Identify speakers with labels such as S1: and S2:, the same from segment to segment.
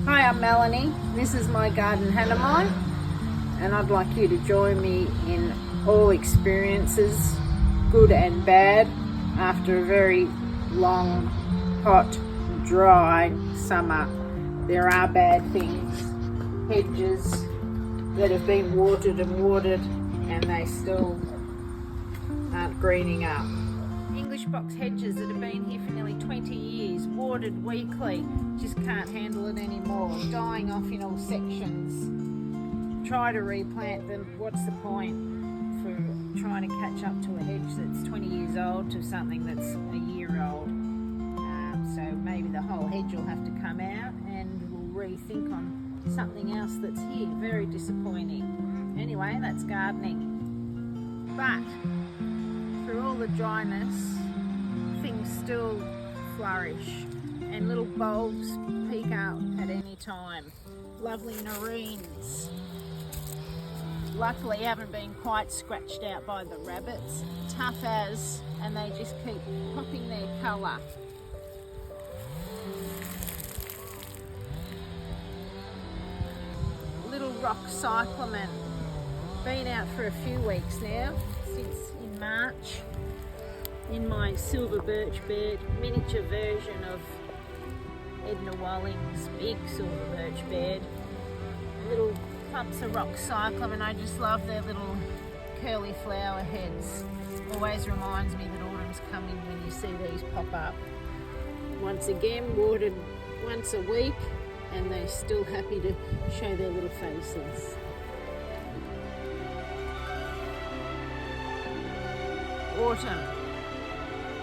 S1: Hi, I'm Melanie. This is my garden Hanamai, and I'd like you to join me in all experiences, good and bad, after a very long, hot, dry summer. There are bad things, hedges that have been watered and they still aren't greening up. English box hedges that have been here for nearly 20 years, watered weekly, just can't handle it anymore, dying off in all sections. Try to replant them, what's the point for trying to catch up to a hedge that's 20 years old to something that's a year old? So maybe the whole hedge will have to come out and we'll rethink on something else that's here. Very disappointing. Anyway, that's gardening. But through all the dryness, things still flourish and little bulbs peek out at any time. Lovely nerines. Luckily haven't been quite scratched out by the rabbits. Tough as, and they just keep popping their colour. Little rock cyclamen. Been out for a few weeks now, since in March, in my silver birch bed, miniature version of Edna Walling's big silver birch bed. Little clumps of rock cyclamen, I just love their little curly flower heads. Always reminds me that autumn's coming when you see these pop up. Once again, watered once a week, and they're still happy to show their little faces. Autumn,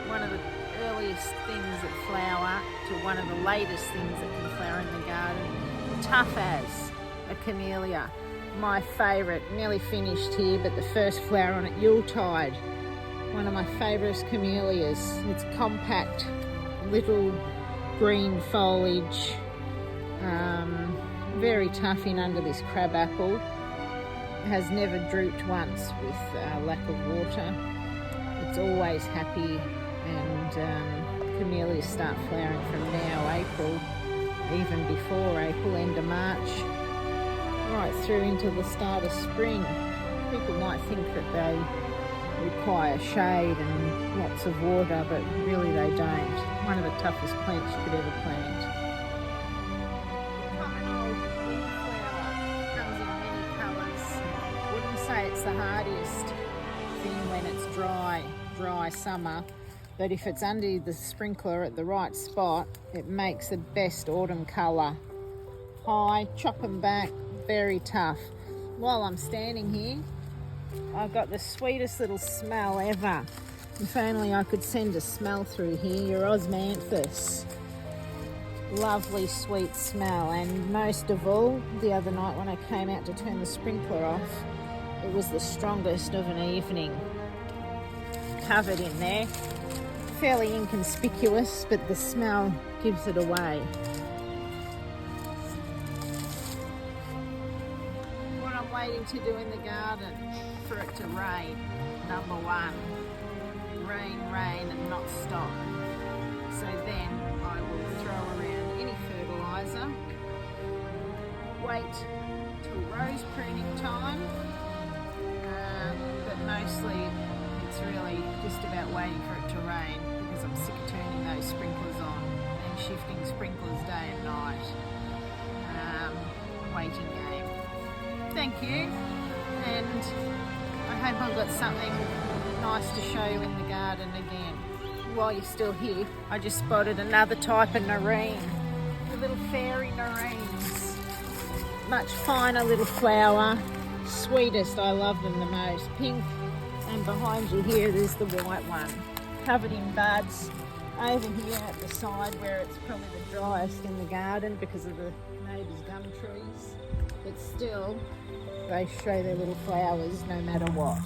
S1: one of the earliest things that flower to one of the latest things that can flower in the garden. Tough as a camellia, my favourite, nearly finished here, but the first flower on it, Yuletide. One of my favourite camellias. It's compact, little green foliage, very tough in under this crabapple. Has never drooped once with lack of water. It's always happy, and camellias start flowering from now, April, even before April, end of March, right through into the start of spring. People might think that they require shade and lots of water, but really they don't. One of the toughest plants you could ever plant. Say it's the hardiest thing when it's dry summer, but if it's under the sprinkler at the right spot, it makes the best autumn colour. High, chop them back, very tough. While I'm standing here, I've got the sweetest little smell ever. If only I could send a smell through here, your osmanthus. Lovely sweet smell, and most of all, the other night when I came out to turn the sprinkler off, it was the strongest of an evening. Covered in there. Fairly inconspicuous, but the smell gives it away. What I'm waiting to do in the garden, for it to rain. Number one, rain and not stop. So then I will throw around any fertiliser. Wait till rose pruning time. But mostly it's really just about waiting for it to rain, because I'm sick of turning those sprinklers on and shifting sprinklers day and night. Waiting game. Thank you, and I hope I've got something nice to show you in the garden again. While you're still here, I just spotted another type of nerine, the little fairy nerines. Much finer little flower. Sweetest, I love them the most. Pink, and behind you here there's the white one, covered in buds. Over here at the side where it's probably the driest in the garden because of the neighbours' gum trees, but still they show their little flowers no matter what.